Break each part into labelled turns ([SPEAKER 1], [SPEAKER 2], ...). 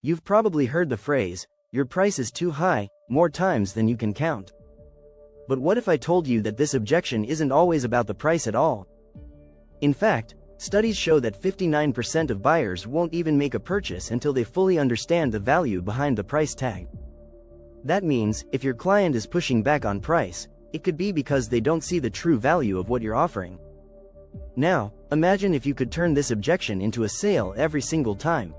[SPEAKER 1] You've probably heard the phrase, "Your price is too high," more times than you can count. But what if I told you that this objection isn't always about the price at all? In fact, studies show that 59% of buyers won't even make a purchase until they fully understand the value behind the price tag. That means, if your client is pushing back on price, it could be because they don't see the true value of what you're offering. Now, imagine if you could turn this objection into a sale every single time.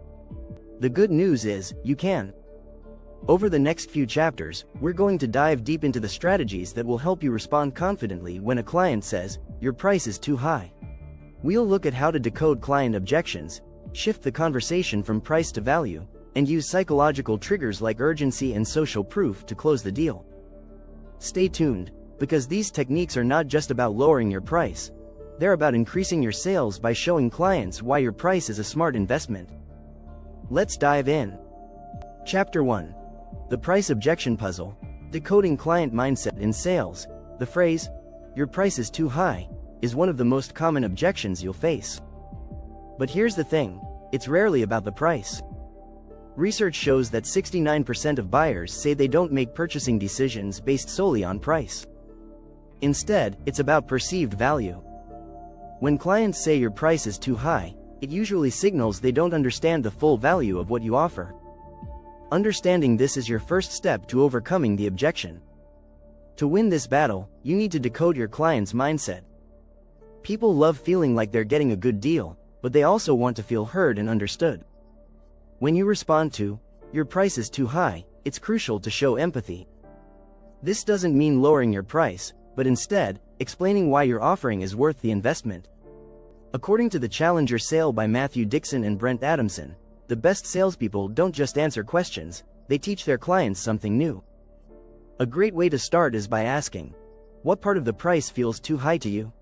[SPEAKER 1] The good news is, you can. Over the next few chapters, we're going to dive deep into the strategies that will help you respond confidently when a client says, "Your price is too high." We'll look at how to decode client objections, shift the conversation from price to value, and use psychological triggers like urgency and social proof to close the deal. Stay tuned, because these techniques are not just about lowering your price. They're about increasing your sales by showing clients why your price is a smart investment. Let's dive in. Chapter 1. The Price Objection Puzzle, Decoding Client Mindset in Sales. The phrase, "Your price is too high," is one of the most common objections you'll face. But here's the thing, it's rarely about the price. Research shows that 69% of buyers say they don't make purchasing decisions based solely on price. Instead, it's about perceived value. When clients say your price is too high, it usually signals they don't understand the full value of what you offer. Understanding this is your first step to overcoming the objection. To win this battle, you need to decode your client's mindset. People love feeling like they're getting a good deal, but they also want to feel heard and understood. When you respond to, "Your price is too high," it's crucial to show empathy. This doesn't mean lowering your price, but instead, explaining why your offering is worth the investment. According to the Challenger Sale by Matthew Dixon and Brent Adamson, the best salespeople don't just answer questions, they teach their clients something new. A great way to start is by asking, "What part of the price feels too high to you?"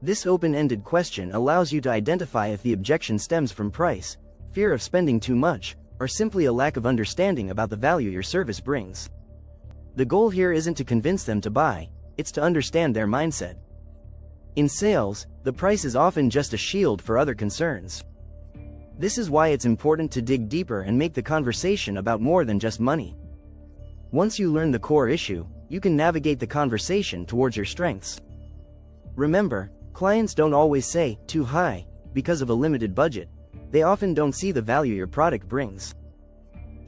[SPEAKER 1] This open-ended question allows you to identify if the objection stems from price, fear of spending too much, or simply a lack of understanding about the value your service brings. The goal here isn't to convince them to buy, it's to understand their mindset. In sales, the price is often just a shield for other concerns. This is why it's important to dig deeper and make the conversation about more than just money. Once you learn the core issue, you can navigate the conversation towards your strengths. Remember, clients don't always say, "too high," because of a limited budget. They often don't see the value your product brings.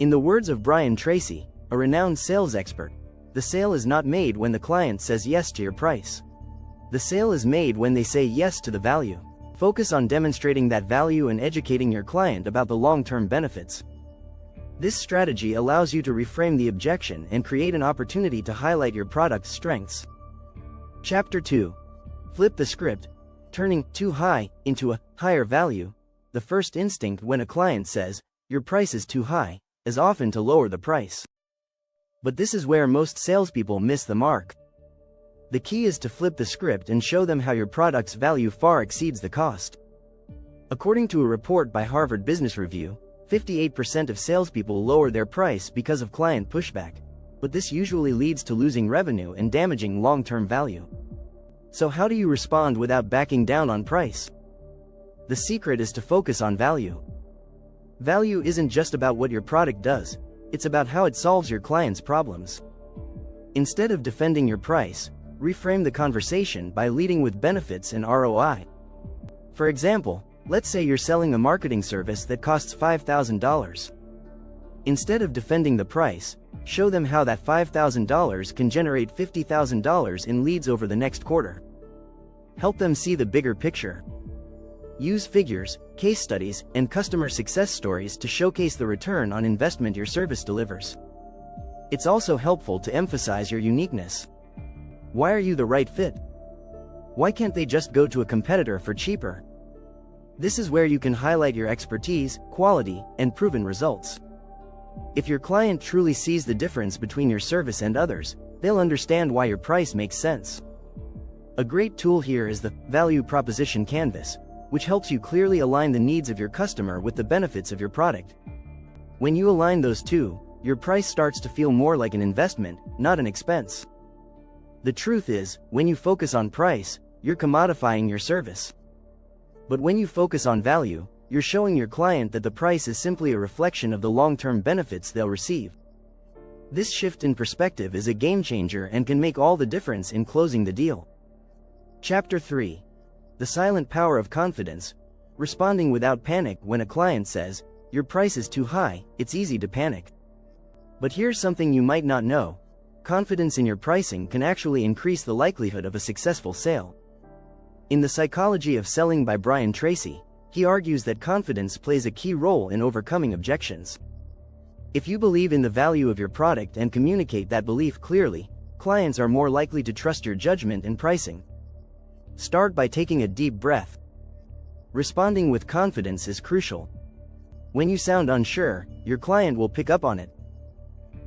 [SPEAKER 1] In the words of Brian Tracy, a renowned sales expert, the sale is not made when the client says yes to your price. The sale is made when they say yes to the value. Focus on demonstrating that value and educating your client about the long-term benefits. This strategy allows you to reframe the objection and create an opportunity to highlight your product's strengths. Chapter 2. Flip the script, turning "too high" into a higher value. The first instinct when a client says, "Your price is too high," is often to lower the price. But this is where most salespeople miss the mark. The key is to flip the script and show them how your product's value far exceeds the cost. According to a report by Harvard Business Review, 58% of salespeople lower their price because of client pushback, but this usually leads to losing revenue and damaging long-term value. So how do you respond without backing down on price? The secret is to focus on value. Value isn't just about what your product does, it's about how it solves your client's problems. Instead of defending your price, reframe the conversation by leading with benefits and ROI. For example, let's say you're selling a marketing service that costs $5,000. Instead of defending the price, show them how that $5,000 can generate $50,000 in leads over the next quarter. Help them see the bigger picture. Use figures, case studies, and customer success stories to showcase the return on investment your service delivers. It's also helpful to emphasize your uniqueness. Why are you the right fit? Why can't they just go to a competitor for cheaper? This is where you can highlight your expertise, quality, and proven results. If your client truly sees the difference between your service and others, they'll understand why your price makes sense. A great tool here is the Value Proposition Canvas, which helps you clearly align the needs of your customer with the benefits of your product. When you align those two, your price starts to feel more like an investment, not an expense. The truth is, when you focus on price, you're commodifying your service. But when you focus on value, you're showing your client that the price is simply a reflection of the long-term benefits they'll receive. This shift in perspective is a game changer and can make all the difference in closing the deal. Chapter 3. The silent power of confidence. Responding without panic. When a client says, "Your price is too high," it's easy to panic. But here's something you might not know. Confidence in your pricing can actually increase the likelihood of a successful sale. In The Psychology of Selling by Brian Tracy, he argues that confidence plays a key role in overcoming objections. If you believe in the value of your product and communicate that belief clearly, clients are more likely to trust your judgment and pricing. Start by taking a deep breath. Responding with confidence is crucial. When you sound unsure, your client will pick up on it.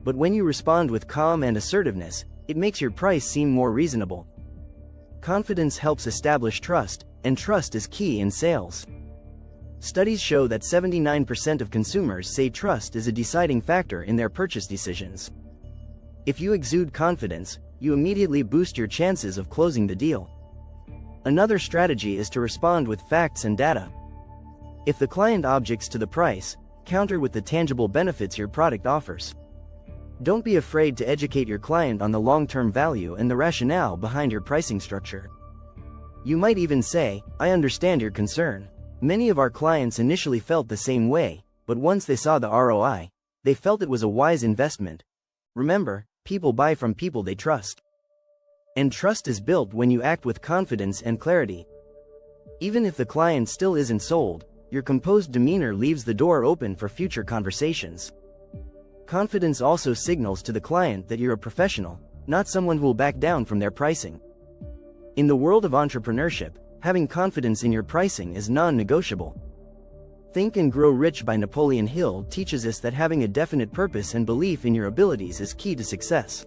[SPEAKER 1] But when you respond with calm and assertiveness, it makes your price seem more reasonable. Confidence helps establish trust, and trust is key in sales. Studies show that 79% of consumers say trust is a deciding factor in their purchase decisions. If you exude confidence, you immediately boost your chances of closing the deal. Another strategy is to respond with facts and data. If the client objects to the price, counter with the tangible benefits your product offers. Don't be afraid to educate your client on the long-term value and the rationale behind your pricing structure. You might even say, "I understand your concern. Many of our clients initially felt the same way, but once they saw the ROI, they felt it was a wise investment. Remember, people buy from people they trust. And trust is built when you act with confidence and clarity." Even if the client still isn't sold, your composed demeanor leaves the door open for future conversations. Confidence also signals to the client that you're a professional, not someone who will back down from their pricing. In the world of entrepreneurship, having confidence in your pricing is non-negotiable. Think and Grow Rich by Napoleon Hill teaches us that having a definite purpose and belief in your abilities is key to success.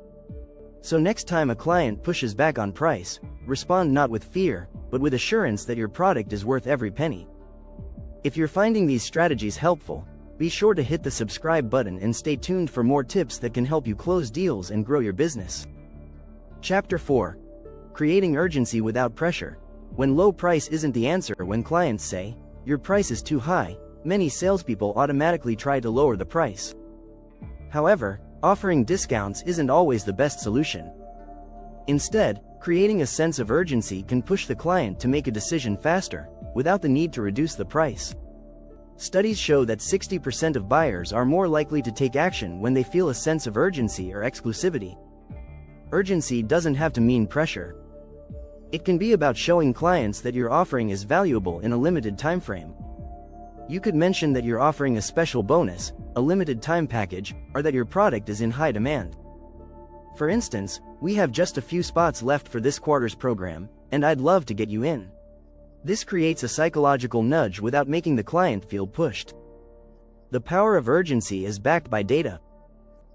[SPEAKER 1] So next time a client pushes back on price, respond not with fear, but with assurance that your product is worth every penny. If you're finding these strategies helpful, be sure to hit the subscribe button and stay tuned for more tips that can help you close deals and grow your business. Chapter 4. Creating urgency without pressure. When low price isn't the answer. When clients say, "Your price is too high," many salespeople automatically try to lower the price. However, offering discounts isn't always the best solution. Instead, creating a sense of urgency can push the client to make a decision faster, without the need to reduce the price. Studies show that 60% of buyers are more likely to take action when they feel a sense of urgency or exclusivity. Urgency doesn't have to mean pressure. It can be about showing clients that your offering is valuable in a limited time frame. You could mention that you're offering a special bonus, a limited time package, or that your product is in high demand. For instance, "We have just a few spots left for this quarter's program, and I'd love to get you in." This creates a psychological nudge without making the client feel pushed. The power of urgency is backed by data.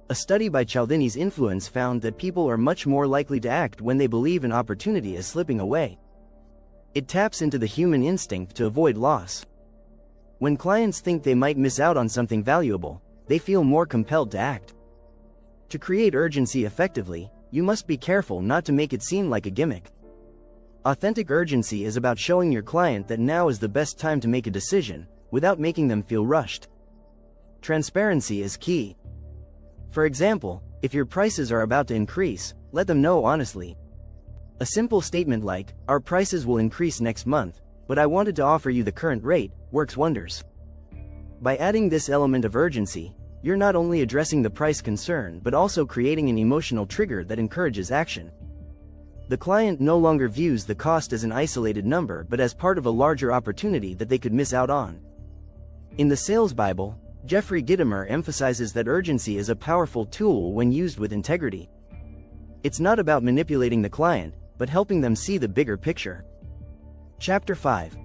[SPEAKER 1] A study by Cialdini's Influence found that people are much more likely to act when they believe an opportunity is slipping away. It taps into the human instinct to avoid loss. When clients think they might miss out on something valuable, they feel more compelled to act. To create urgency effectively, you must be careful not to make it seem like a gimmick. Authentic urgency is about showing your client that now is the best time to make a decision, without making them feel rushed. Transparency is key. For example, if your prices are about to increase, let them know honestly. A simple statement like, "Our prices will increase next month, but I wanted to offer you the current rate," works wonders. By adding this element of urgency, you're not only addressing the price concern but also creating an emotional trigger that encourages action. The client no longer views the cost as an isolated number but as part of a larger opportunity that they could miss out on. In the Sales Bible, Jeffrey Gitomer emphasizes that urgency is a powerful tool when used with integrity. It's not about manipulating the client, but helping them see the bigger picture. Chapter 5.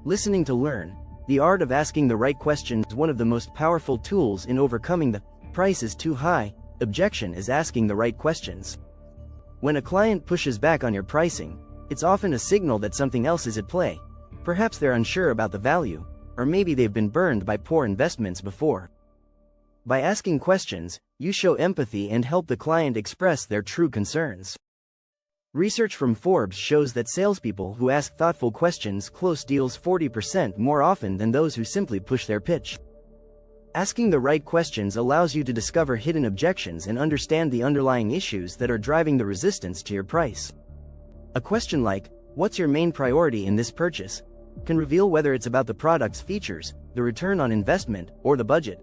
[SPEAKER 1] Listening to learn. The art of asking the right questions. One of the most powerful tools in overcoming the "price is too high" objection is asking the right questions. When a client pushes back on your pricing, it's often a signal that something else is at play. Perhaps they're unsure about the value, or maybe they've been burned by poor investments before. By asking questions, you show empathy and help the client express their true concerns. Research from Forbes shows that salespeople who ask thoughtful questions close deals 40% more often than those who simply push their pitch. Asking the right questions allows you to discover hidden objections and understand the underlying issues that are driving the resistance to your price. A question like, "What's your main priority in this purchase?" can reveal whether it's about the product's features, the return on investment, or the budget.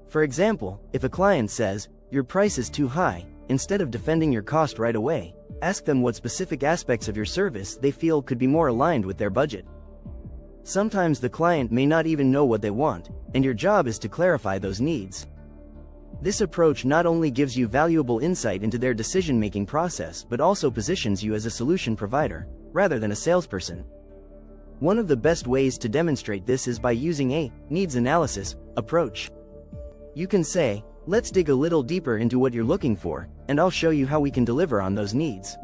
[SPEAKER 1] For example, if a client says, "Your price is too high," instead of defending your cost right away, ask them what specific aspects of your service they feel could be more aligned with their budget. Sometimes the client may not even know what they want, and your job is to clarify those needs. This approach not only gives you valuable insight into their decision-making process but also positions you as a solution provider, rather than a salesperson. One of the best ways to demonstrate this is by using a needs analysis approach. You can say, "Let's dig a little deeper into what you're looking for, and I'll show you how we can deliver on those needs."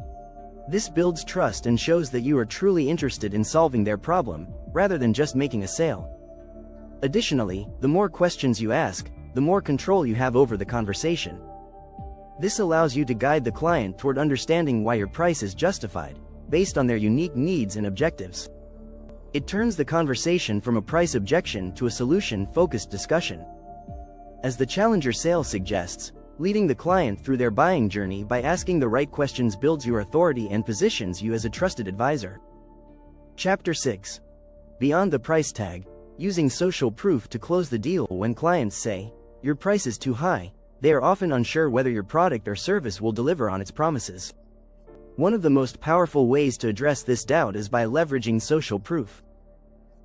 [SPEAKER 1] This builds trust and shows that you are truly interested in solving their problem, rather than just making a sale. Additionally, the more questions you ask, the more control you have over the conversation. This allows you to guide the client toward understanding why your price is justified, based on their unique needs and objectives. It turns the conversation from a price objection to a solution-focused discussion. As the challenger sale suggests, leading the client through their buying journey by asking the right questions builds your authority and positions you as a trusted advisor. Chapter 6. Beyond the price tag, using social proof to close the deal. When clients say, "Your price is too high," they are often unsure whether your product or service will deliver on its promises. One of the most powerful ways to address this doubt is by leveraging social proof.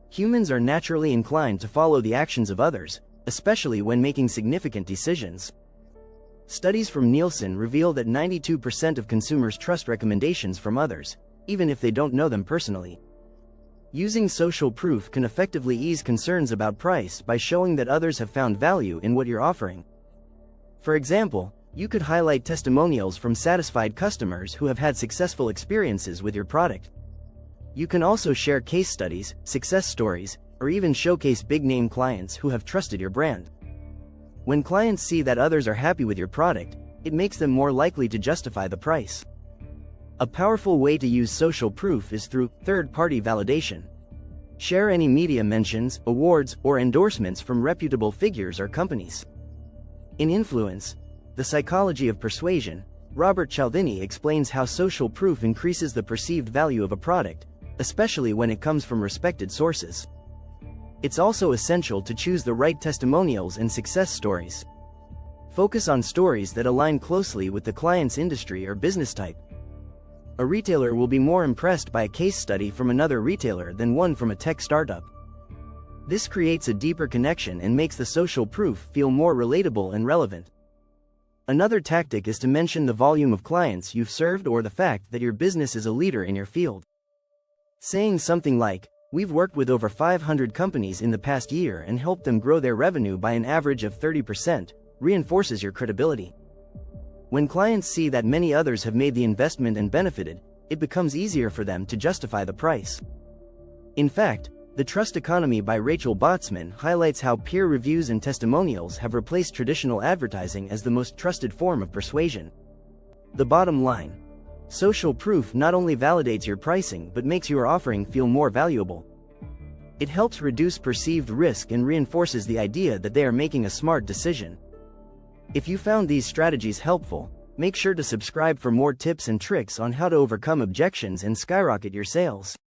[SPEAKER 1] Humans are naturally inclined to follow the actions of others, especially when making significant decisions. Studies from Nielsen reveal that 92% of consumers trust recommendations from others, even if they don't know them personally. Using social proof can effectively ease concerns about price by showing that others have found value in what you're offering. For example, you could highlight testimonials from satisfied customers who have had successful experiences with your product. You can also share case studies, success stories, or even showcase big-name clients who have trusted your brand. When clients see that others are happy with your product, it makes them more likely to justify the price. A powerful way to use social proof is through third-party validation. Share any media mentions, awards, or endorsements from reputable figures or companies. In Influence, The Psychology of Persuasion, Robert Cialdini explains how social proof increases the perceived value of a product, especially when it comes from respected sources. It's also essential to choose the right testimonials and success stories. Focus on stories that align closely with the client's industry or business type. A retailer will be more impressed by a case study from another retailer than one from a tech startup. This creates a deeper connection and makes the social proof feel more relatable and relevant. Another tactic is to mention the volume of clients you've served or the fact that your business is a leader in your field. Saying something like, "We've worked with over 500 companies in the past year and helped them grow their revenue by an average of 30%, reinforces your credibility. When clients see that many others have made the investment and benefited, it becomes easier for them to justify the price. In fact, The Trust Economy by Rachel Botsman highlights how peer reviews and testimonials have replaced traditional advertising as the most trusted form of persuasion. The bottom line: social proof not only validates your pricing but makes your offering feel more valuable. It helps reduce perceived risk and reinforces the idea that they are making a smart decision. If you found these strategies helpful, make sure to subscribe for more tips and tricks on how to overcome objections and skyrocket your sales.